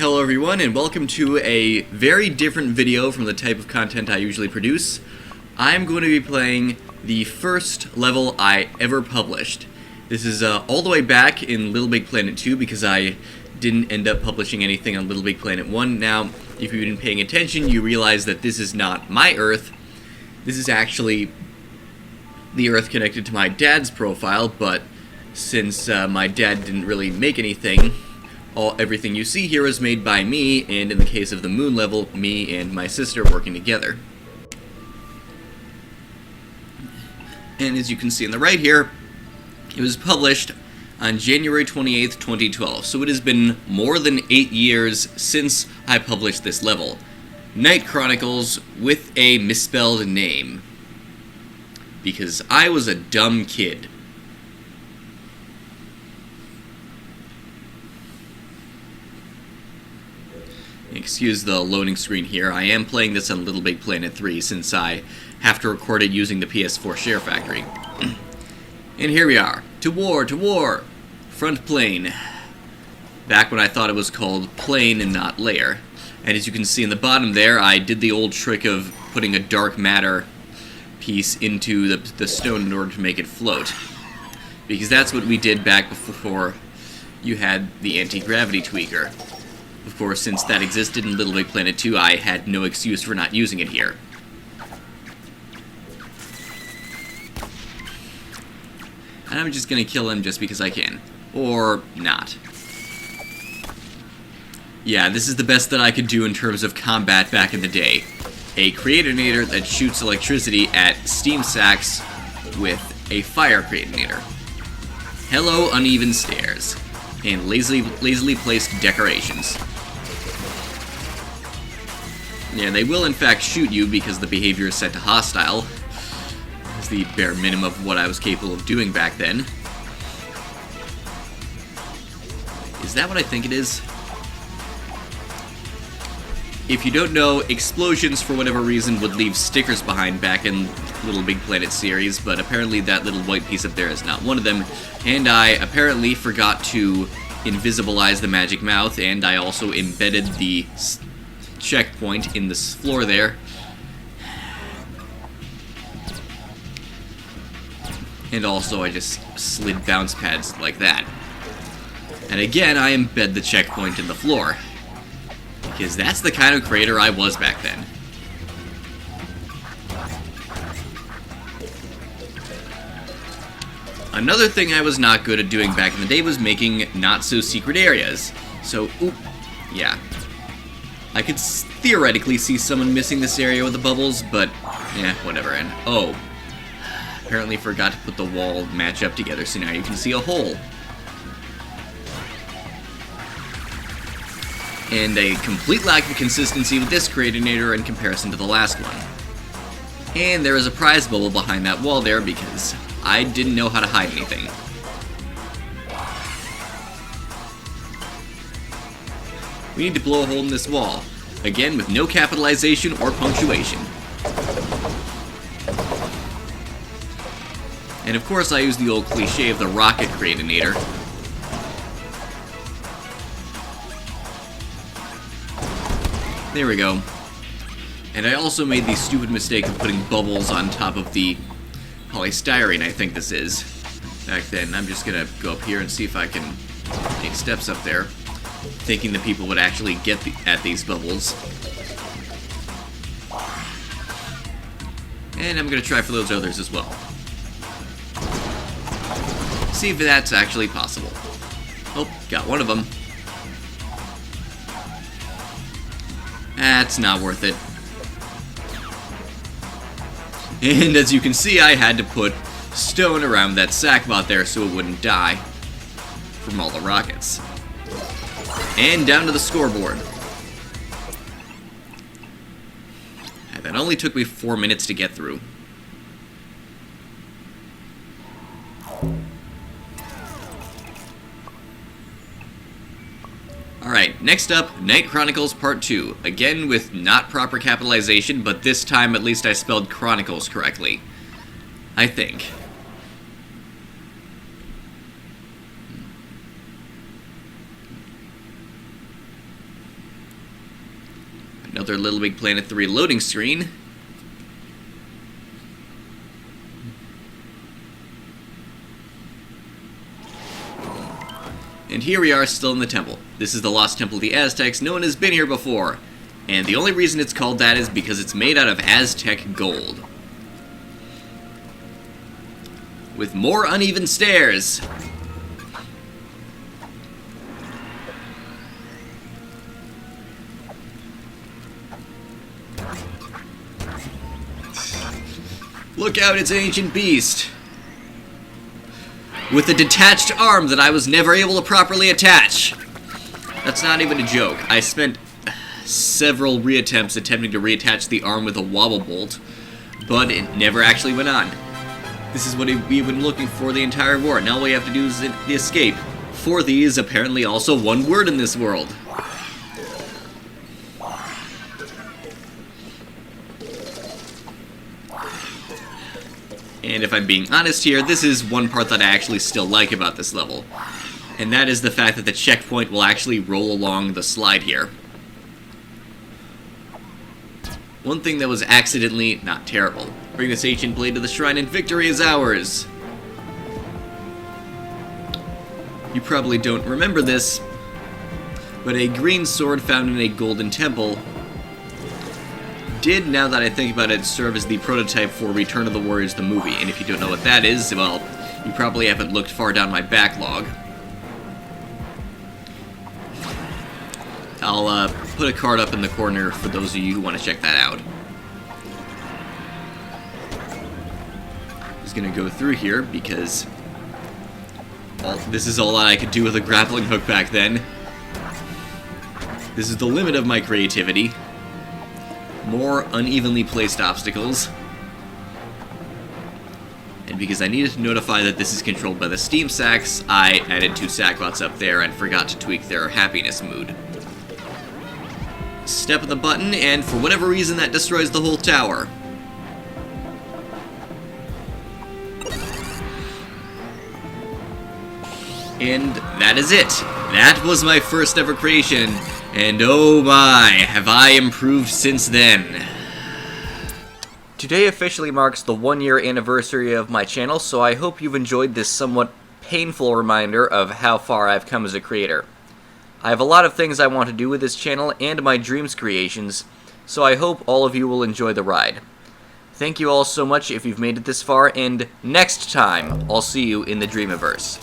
Hello everyone, and welcome to a very different video from the type of content I usually produce. I'm going to be playing the first level I ever published. This is all the way back in Little Big Planet 2 because I didn't end up publishing anything on Little Big Planet 1. Now, if you've been paying attention, you realize that this is not my Earth. This is actually the Earth connected to my dad's profile, but since my dad didn't really make anything, everything you see here is made by me, and in the case of the moon level, me and my sister working together. And as you can see on the right here, it was published on January 28th, 2012, so it has been more than 8 years since I published this level. Night Chronicles with a misspelled name. Because I was a dumb kid. Excuse the loading screen here. I am playing this on Little Big Planet 3 since I have to record it using the PS4 SHAREfactory. And here we are. To war, to war! Front plane. Back when I thought it was called plane and not layer. And as you can see in the bottom there, I did the old trick of putting a dark matter piece into the stone in order to make it float. Because that's what we did back before you had the anti-gravity tweaker. Of course, since that existed in Little Big Planet 2, I had no excuse for not using it here. And I'm just gonna kill him just because I can. Or not. Yeah, this is the best that I could do in terms of combat back in the day. A Creatinator that shoots electricity at steam sacks with a fire Creatinator. Hello, uneven stairs. And lazily placed decorations. Yeah, they will in fact shoot you because the behavior is set to hostile. It's the bare minimum of what I was capable of doing back then. Is that what I think it is? If you don't know, explosions for whatever reason would leave stickers behind back in Little Big Planet series, but apparently that little white piece up there is not one of them, and I apparently forgot to invisibilize the magic mouth, and I also embedded the checkpoint in this floor there. And also I just slid bounce pads like that. And again, I embed the checkpoint in the floor. Because that's the kind of creator I was back then. Another thing I was not good at doing back in the day was making not-so-secret areas. So, yeah. I could theoretically see someone missing this area with the bubbles, but, yeah, whatever. And, oh, apparently forgot to put the wall match up together, so now you can see a hole. And a complete lack of consistency with this Creatinator in comparison to the last one. And there is a prize bubble behind that wall there because I didn't know how to hide anything. We need to blow a hole in this wall. Again, with no capitalization or punctuation. And of course I use the old cliche of the rocket Creatinator. There we go. And I also made the stupid mistake of putting bubbles on top of the polystyrene, I think this is. Back then, I'm just gonna go up here and see if I can take steps up there, thinking that people would actually get at these bubbles. And I'm gonna try for those others as well. See if that's actually possible. Oh, got one of them. That's not worth it. And as you can see, I had to put stone around that sack bot there so it wouldn't die from all the rockets. And down to the scoreboard. And that only took me 4 minutes to get through. Alright, next up, Night Chronicles Part 2. Again with not proper capitalization, but this time at least I spelled Chronicles correctly. I think. Another Little Big Planet 3 loading screen. And here we are still in the temple. This is the Lost Temple of the Aztecs. No one has been here before. And the only reason it's called that is because it's made out of Aztec gold. With more uneven stairs. Look out, it's an ancient beast. With a detached arm that I was never able to properly attach. That's not even a joke. I spent several reattempts attempting to reattach the arm with a wobble bolt, but it never actually went on. This is what we've been looking for the entire war. Now all we have to do is the escape. For these, apparently also one word in this world. And if I'm being honest here, this is one part that I actually still like about this level. And that is the fact that the checkpoint will actually roll along the slide here. One thing that was accidentally not terrible. Bring this ancient blade to the shrine and victory is ours. You probably don't remember this, but a green sword found in a golden temple did, now that I think about it, serve as the prototype for Return of the Warriors the movie. And if you don't know what that is, well, you probably haven't looked far down my backlog. I'll put a card up in the corner for those of you who want to check that out. Just gonna go through here because this is all that I could do with a grappling hook back then. This is the limit of my creativity. More unevenly placed obstacles. And because I needed to notify that this is controlled by the steam sacks, I added 2 sackbots up there and forgot to tweak their happiness mood. Step of the button, and for whatever reason that destroys the whole tower. And that is it. That was my first ever creation. And oh my, have I improved since then. Today officially marks the 1-year anniversary of my channel, so I hope you've enjoyed this somewhat painful reminder of how far I've come as a creator. I have a lot of things I want to do with this channel and my dreams creations, so I hope all of you will enjoy the ride. Thank you all so much if you've made it this far, and next time, I'll see you in the Dreamiverse.